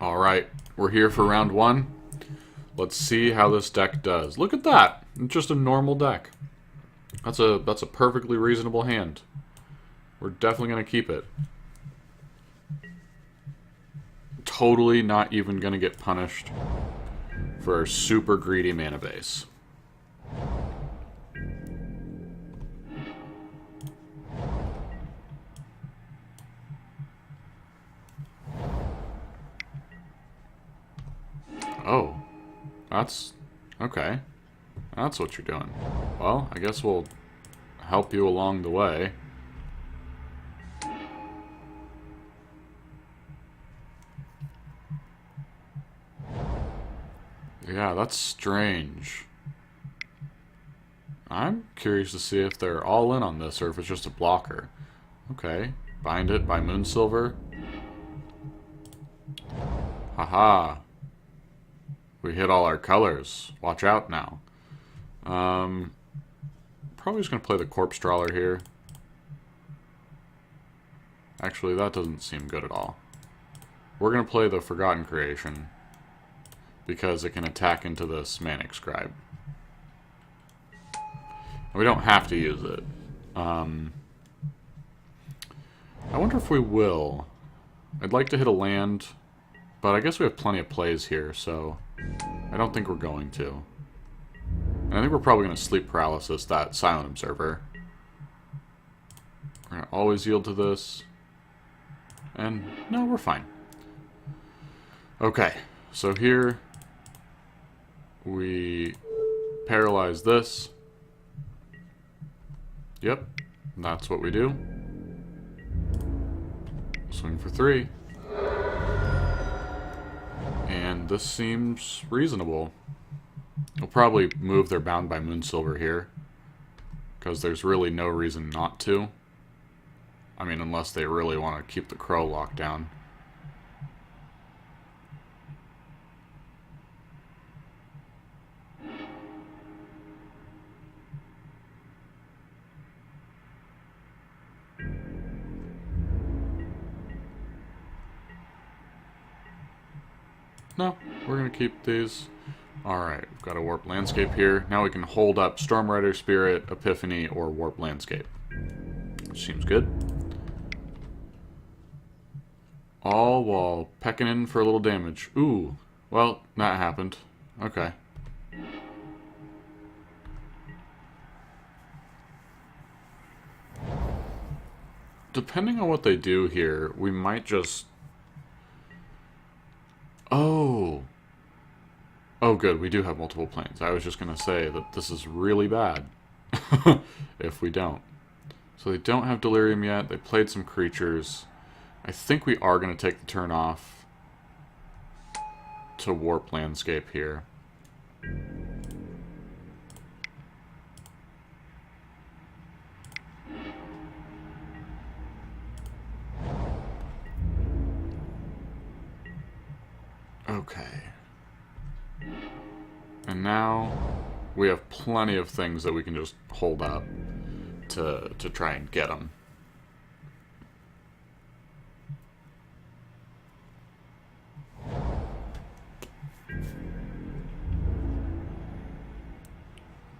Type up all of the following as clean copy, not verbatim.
Alright, we're here for round one. Let's see how this deck does. Look at that! It's just a normal deck. That's a perfectly reasonable hand. We're definitely going to keep it. Totally not even going to get punished for a super greedy mana base. Oh. That's... okay. That's what you're doing. Well, I guess we'll help you along the way. Yeah, that's strange. I'm curious to see if they're all in on this or if it's just a blocker. Okay. Bind it by Moonsilver. Haha. We hit all our colors. Watch out now. Probably just going to play the Corpse Trawler here. Actually, that doesn't seem good at all. We're going to play the Forgotten Creation because it can attack into this Manic Scribe. We don't have to use it. I wonder if we will. I'd like to hit a land, but I guess we have plenty of plays here, so I don't think we're going to. And I think we're probably going to Sleep Paralysis that Silent Observer. We're going to always yield to this. And no, we're fine. Okay, so here we paralyze this. Yep, that's what we do. Swing for 3. And this seems reasonable. We'll probably move their Bound by Moonsilver here, because there's really no reason not to. I mean, unless they really want to keep the Crow locked down. No, we're going to keep these. Alright, we've got a Warp Landscape here. Now we can hold up Stormrider Spirit, Epiphany, or Warp Landscape. Which seems good. All while pecking in for a little damage. Ooh, well, that happened. Okay. Depending on what they do here, we might just... Oh. Oh, good. We do have multiple planes. I was just going to say that this is really bad if we don't. So they don't have Delirium yet. They played some creatures. I think we are going to take the turn off to Warp Landscape here. Okay. And now we have plenty of things that we can just hold up to try and get them.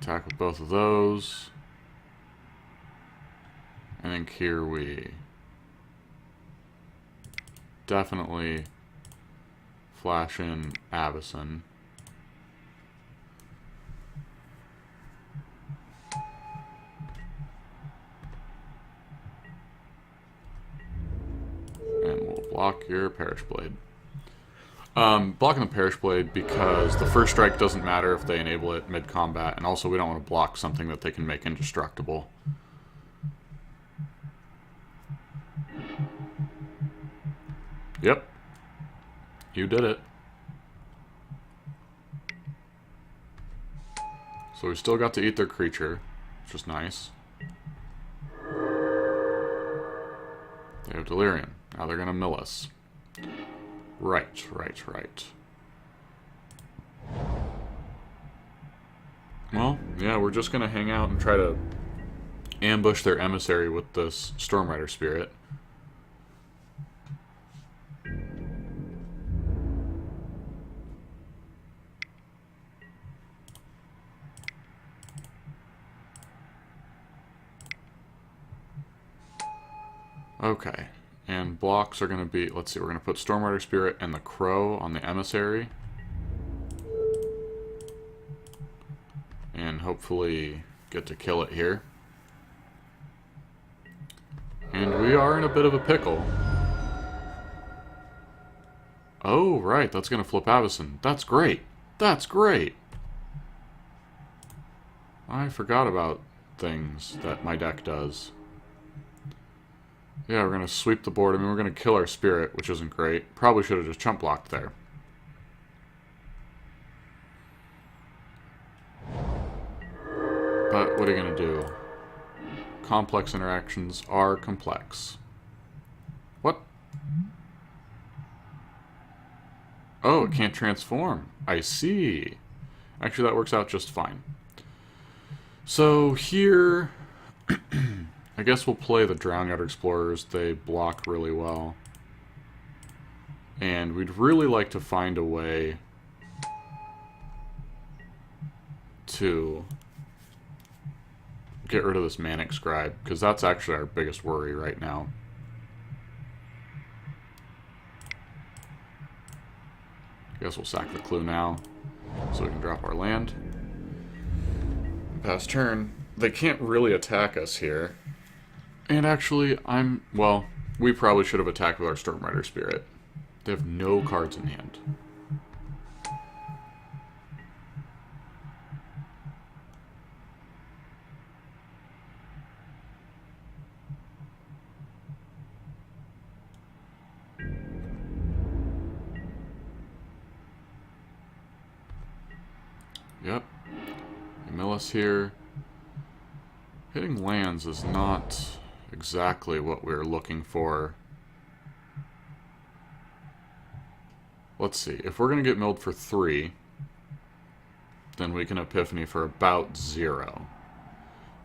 Attack with both of those. I think here we definitely flash in Avacyn. And we'll block your Perish Blade. Blocking the Perish Blade because the first strike doesn't matter if they enable it mid-combat, and also we don't want to block something that they can make indestructible. Yep. You did it. So we still got to eat their creature, which is nice. They have Delirium. Now they're going to mill us. Right. Well, yeah, we're just going to hang out and try to ambush their emissary with this Stormrider Spirit. Okay. And blocks are going to be, let's see, we're going to put Stormrider Spirit and the Crow on the Emissary. And hopefully get to kill it here. And we are in a bit of a pickle. Oh, right, that's going to flip Avacyn. That's great. That's great. I forgot about things that my deck does. Yeah, we're going to sweep the board. I mean, we're going to kill our Spirit, which isn't great. Probably should have just chump blocked there. But what are you going to do? Complex interactions are complex. What? Oh, it can't transform. I see. Actually, that works out just fine. So here, I guess we'll play the Drowning Explorers. They block really well. And we'd really like to find a way to get rid of this Manic Scribe, because that's actually our biggest worry right now. I guess we'll sack the Clue now, so we can drop our land. Pass turn. They can't really attack us here. And actually, well, we probably should have attacked with our Stormrider Spirit. They have no cards in hand. Yep. They mill us here. Hitting lands is not exactly what we're looking for. Let's see. If we're going to get milled for 3, then we can Epiphany for about 0.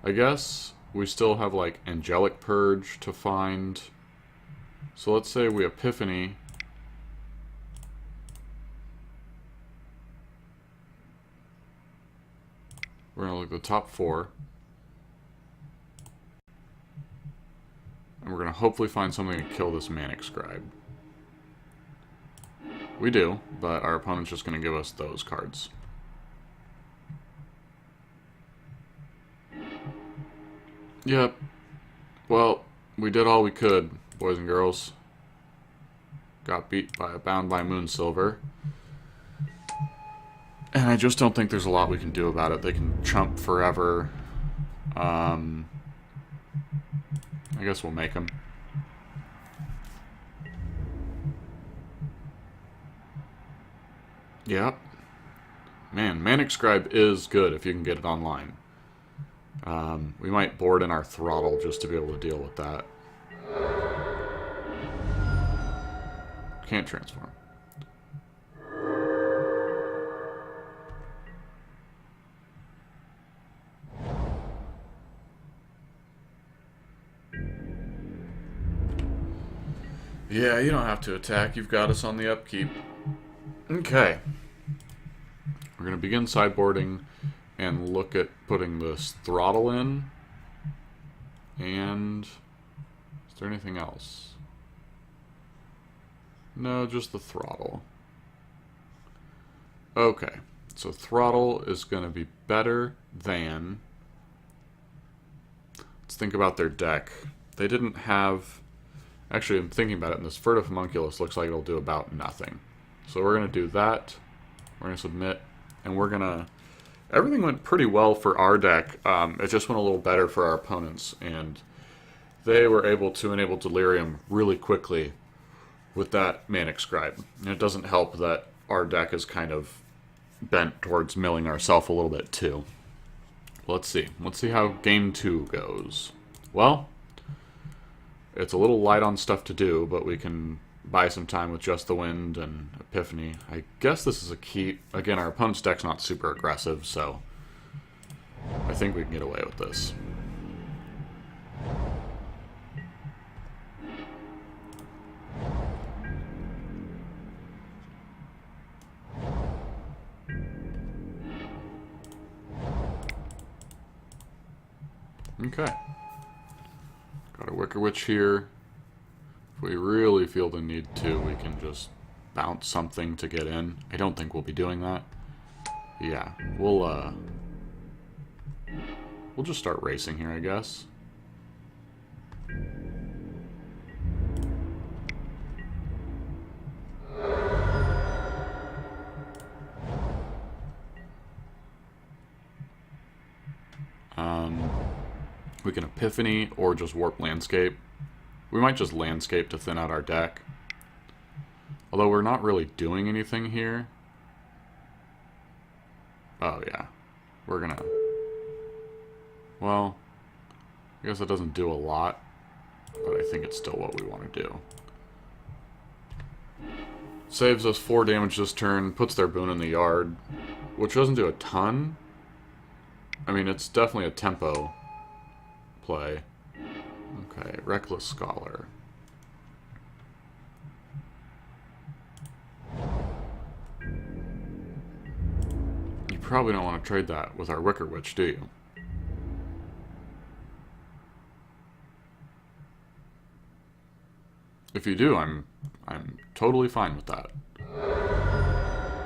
I guess we still have, like, Angelic Purge to find. So let's say we Epiphany. We're going to look at the top 4. And we're going to hopefully find something to kill this Manic Scribe. We do, but our opponent's just going to give us those cards. Yep. Well, we did all we could, boys and girls. Got beat by a Bound by Moonsilver. And I just don't think there's a lot we can do about it. They can chump forever. I guess we'll make them. Yep. Man, Manic Scribe is good if you can get it online. We might board in our Throttle just to be able to deal with that. Can't transform. Yeah, you don't have to attack. You've got us on the upkeep. Okay. We're going to begin sideboarding and look at putting this Throttle in. And is there anything else? No, just the Throttle. Okay. So Throttle is going to be better than... Let's think about their deck. They didn't have... Actually, I'm thinking about it, and this Furtive Homunculus looks like it'll do about nothing. So we're going to do that. We're going to submit, and we're going to... Everything went pretty well for our deck. It just went a little better for our opponents, and they were able to enable Delirium really quickly with that Manic Scribe. And it doesn't help that our deck is kind of bent towards milling ourselves a little bit, too. Let's see. Let's see how Game 2 goes. Well... It's a little light on stuff to do, but we can buy some time with Just the Wind and Epiphany. I guess this is a key. Again, our opponent's deck's not super aggressive, so I think we can get away with this. Okay. Got a Wicker Witch here. If we really feel the need to, we can just bounce something to get in. I don't think we'll be doing that. Yeah, we'll just start racing here, I guess. We can Epiphany or just Warp Landscape. We might just Landscape to thin out our deck. Although we're not really doing anything here. Oh, yeah. We're gonna... Well, I guess it doesn't do a lot, but I think it's still what we want to do. Saves us 4 damage this turn, puts their boon in the yard, which doesn't do a ton. I mean, it's definitely a tempo play. Okay, Reckless Scholar. You probably don't want to trade that with our Wicker Witch, do you? If you do, I'm totally fine with that.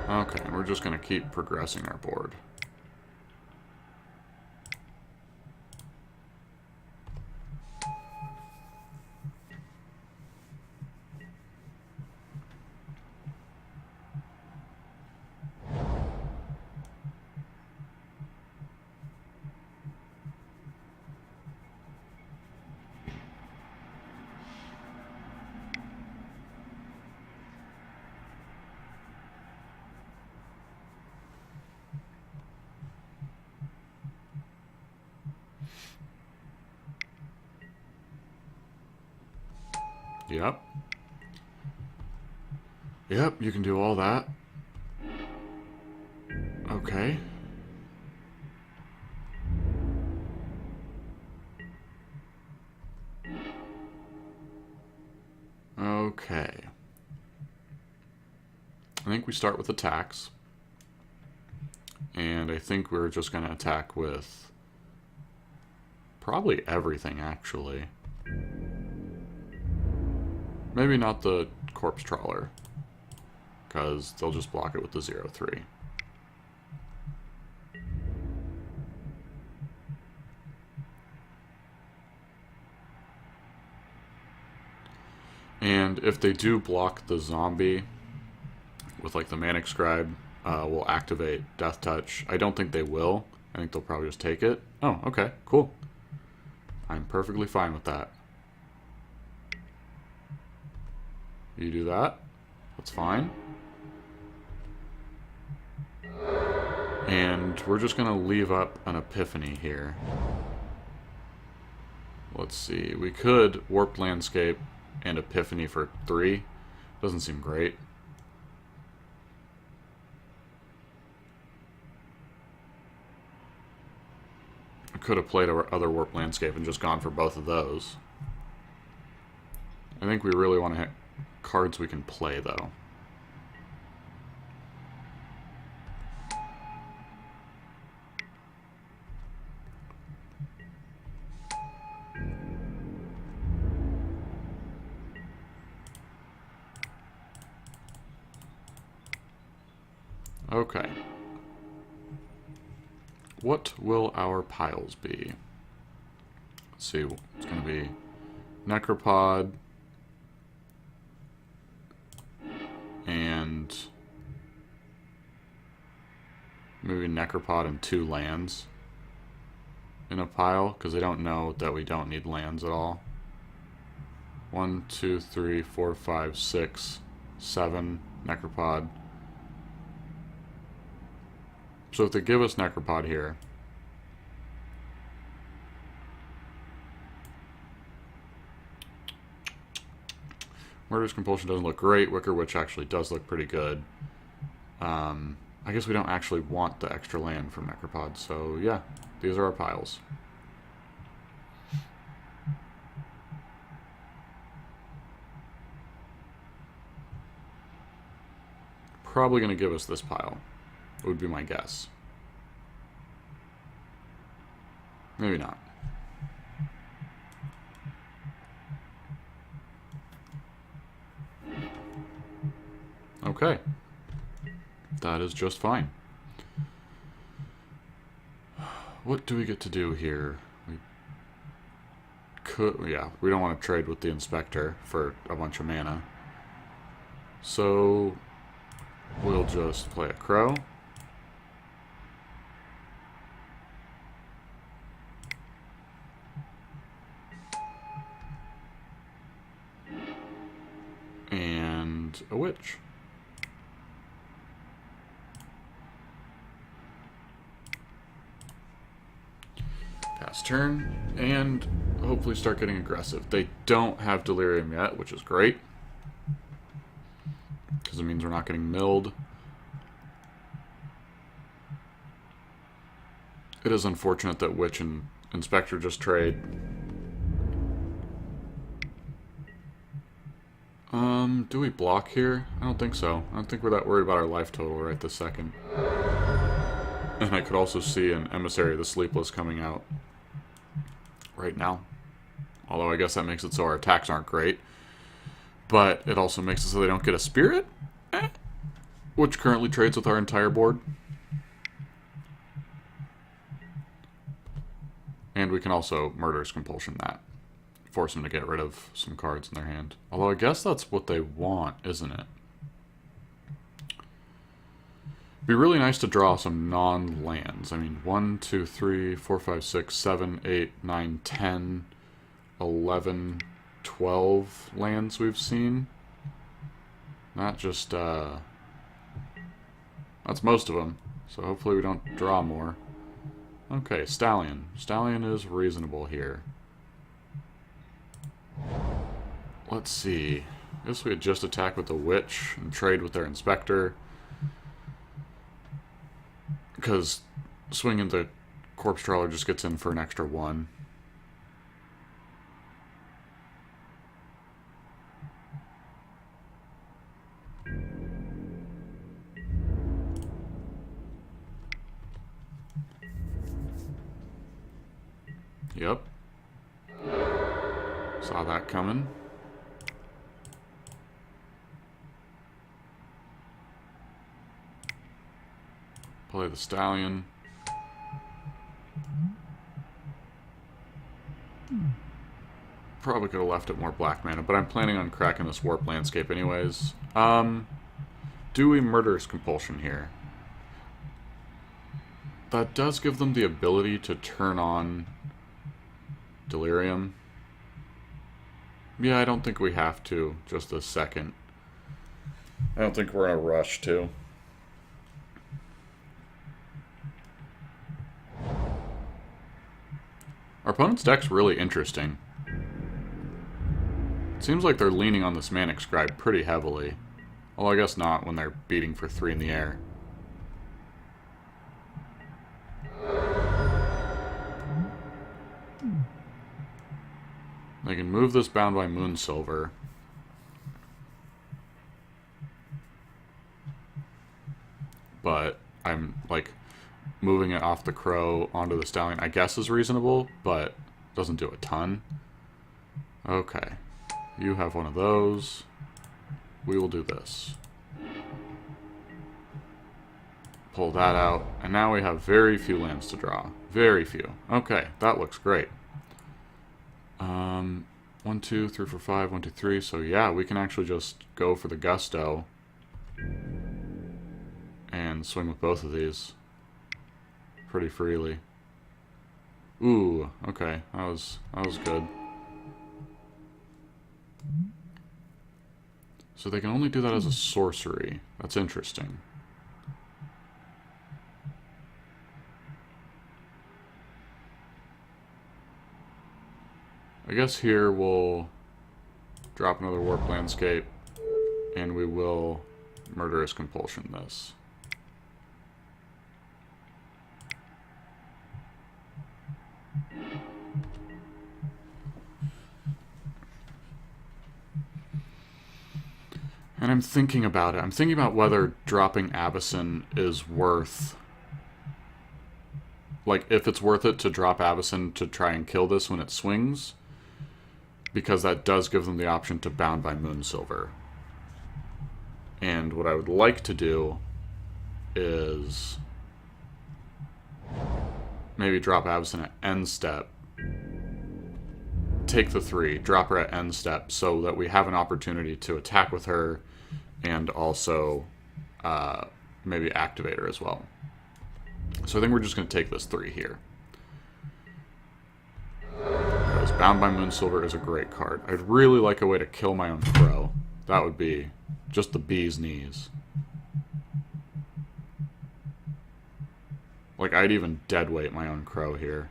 Okay, and we're just going to keep progressing our board. Yep. Yep, you can do all that. Okay. Okay. I think we start with attacks. And I think we're just going to attack with probably everything, actually. Maybe not the Corpse Trawler, because they'll just block it with the 0/3. And if they do block the zombie with like the Manic Scribe, we'll activate Death Touch. I don't think they will. I think they'll probably just take it. Oh, okay, cool. I'm perfectly fine with that. You do that. That's fine. And we're just going to leave up an Epiphany here. Let's see. We could Warped Landscape and Epiphany for 3. Doesn't seem great. I could have played our other Warped Landscape and just gone for both of those. I think we really want to hit cards we can play, though. Okay. What will our piles be? Let's see. It's going to be Necropod and maybe Necropod and 2 lands in a pile, because I don't know that we don't need lands at all. 1, 2, 3, 4, 5, 6, 7 Necropod. So if they give us Necropod here, Murderous Compulsion doesn't look great. Wicker Witch actually does look pretty good. I guess we don't actually want the extra land from Necropod, so yeah, these are our piles. Probably going to give us this pile. Would be my guess. Maybe not. Okay. That is just fine. What do we get to do here? We could, yeah, we don't want to trade with the Inspector for a bunch of mana. So we'll just play a Crow. And a Witch. Pass turn, and hopefully start getting aggressive. They don't have Delirium yet, which is great, because it means we're not getting milled. It is unfortunate that Witch and Inspector just trade. Do we block here? I don't think so. I don't think we're that worried about our life total right this second. And I could also see an Emissary of the Sleepless coming out right now. Although I guess that makes it so our attacks aren't great. But it also makes it so they don't get a Spirit, which currently trades with our entire board. And we can also Murderous Compulsion that. Force them to get rid of some cards in their hand. Although I guess that's what they want, isn't it? Be really nice to draw some non-lands. I mean, 1, 2, 3, 4, 5, 6, 7, 8, 9, 10, 11, 12 lands we've seen. Not just, that's most of them. So hopefully we don't draw more. Okay, Stallion. Stallion is reasonable here. Let's see. I guess we had just attack with the Witch and trade with their Inspector. Because swinging the Corpse Trawler just gets in for an extra 1. Yep. Saw that coming. Play the Stallion. Probably could have left it more black mana, but I'm planning on cracking this Warp Landscape anyways. Do we Murderous Compulsion here? That does give them the ability to turn on Delirium. Yeah, I don't think we have to, just a second. I don't think we're in a rush to. Our opponent's deck's really interesting. It seems like they're leaning on this Manic Scribe pretty heavily. Although I guess not when they're beating for 3 in the air. They can move this Bound by Moonsilver. But I'm, like, moving it off the Crow onto the Stallion, I guess is reasonable, but doesn't do a ton. Okay. You have one of those. We will do this. Pull that out. And now we have very few lands to draw. Very few. Okay, that looks great. 1, 2, 3, 4, 5, 1, 2, 3. So yeah, we can actually just go for the Gusto and swing with both of these pretty freely. Ooh, okay, that was good. So they can only do that as a sorcery. That's interesting. I guess here we'll drop another Warp Landscape, and we will Murderous Compulsion this. And I'm thinking about it. I'm thinking about whether dropping Abyssin is worth... Like, if it's worth it to drop Abyssin to try and kill this when it swings, because that does give them the option to Bound by Moonsilver. And what I would like to do is maybe drop Avison at end step, take the 3, drop her at end step, so that we have an opportunity to attack with her and also maybe activate her as well. So I think we're just going to take this 3 here. Because Bound by Moonsilver is a great card. I'd really like a way to kill my own Crow. That would be just the bee's knees. Like, I'd even deadweight my own Crow here.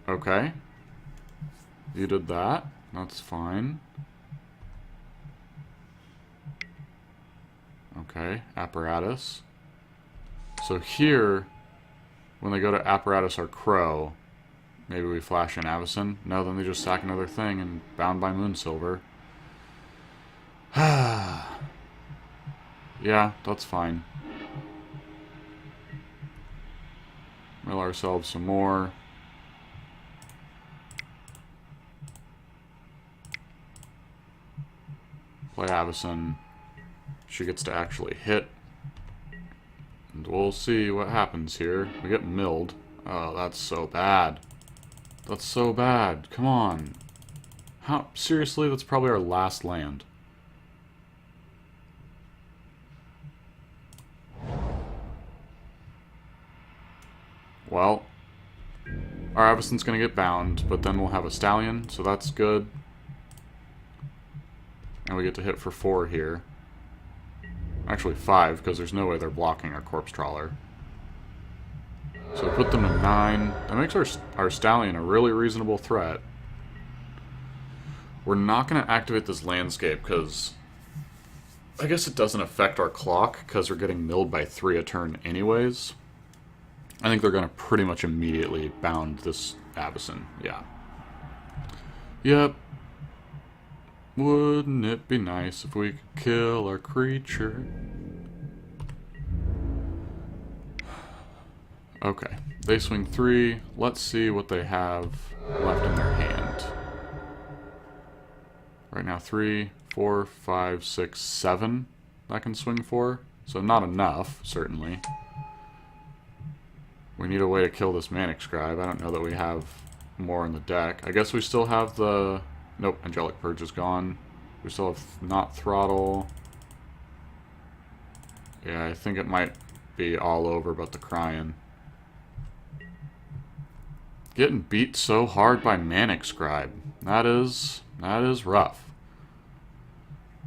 Okay. You did that. That's fine. Okay, apparatus. So here, when they go to apparatus our Crow, maybe we flash in Avison. No, then they just sack another thing and Bound by Moonsilver. Yeah, that's fine. Mill ourselves some more. Play Avison. She gets to actually hit. And we'll see what happens here. We get milled. Oh, that's so bad. That's so bad. Come on. How? Seriously? That's probably our last land. Well, our Avison's going to get bound, but then we'll have a Stallion, so that's good. And we get to hit for 4 here. Actually 5, because there's no way they're blocking our Corpse Trawler. So we put them to 9. That makes our Stallion a really reasonable threat. We're not going to activate this landscape, because I guess it doesn't affect our clock, because we're getting milled by 3 a turn anyways. I think they're going to pretty much immediately bound this Avison. Yeah. Yep. Wouldn't it be nice if we could kill our creature? Okay, they swing 3. Let's see what they have left in their hand. Right now 3, 4, 5, 6, 7 that can swing for. So not enough, certainly. We need a way to kill this Manic Scribe. I don't know that we have more in the deck. I guess we still have the... Nope, Angelic Purge is gone. We still have not Throttle. Yeah, I think it might be all over but the Crying. Getting beat so hard by Manic Scribe. That is rough.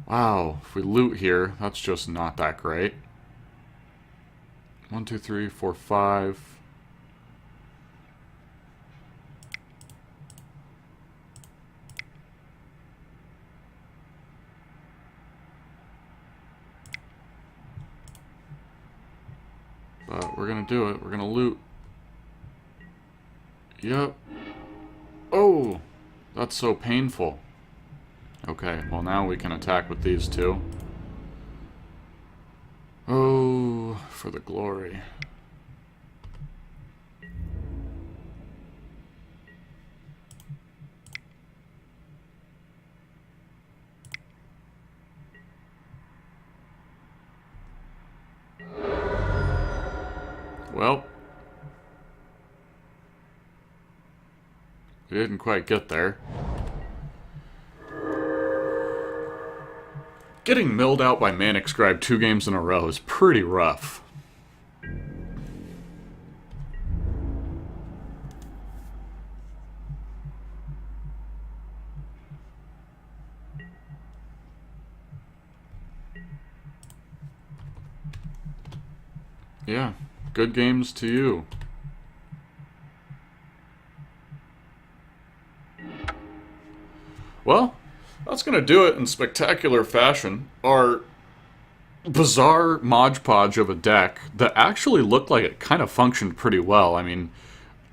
Wow, if we loot here, that's just not that great. 1, 2, 3, 4, 5. But we're gonna do it. We're gonna loot. Yep. Oh! That's so painful. Okay, well now we can attack with these 2. Oh, for the glory. Well, we didn't quite get there. Getting milled out by Manic Scribe 2 games in a row is pretty rough. Yeah, good games to you. Well, that's going to do it in spectacular fashion. Our bizarre Mod Podge of a deck that actually looked like it kind of functioned pretty well. I mean,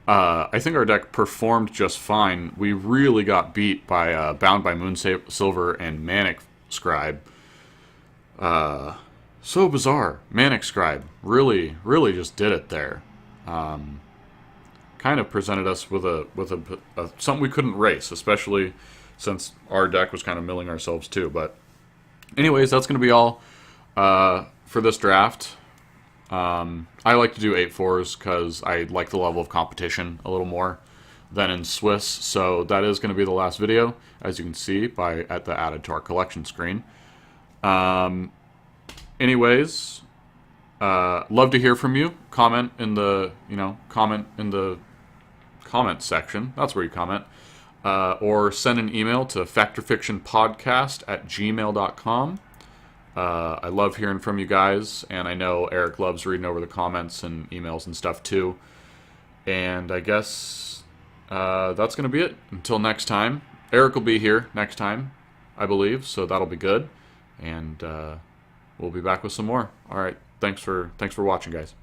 I think our deck performed just fine. We really got beat by Bound by Moonsilver and Manic Scribe. So bizarre. Manic Scribe really just did it there. kind of presented us with a something we couldn't race, especially since our deck was kind of milling ourselves too. But anyways, that's going to be all for this draft. I like to do 8-4s because I like the level of competition a little more than in Swiss. So that is going to be the last video, as you can see at the added to our collection screen. Anyways, love to hear from you. Comment in the comment section. That's where you comment. Or send an email to factorfictionpodcast@gmail.com. I love hearing from you guys, and I know Eric loves reading over the comments and emails and stuff too. And I guess that's going to be it. Until next time. Eric will be here next time, I believe, so that'll be good. And we'll be back with some more. All right, thanks for watching, guys.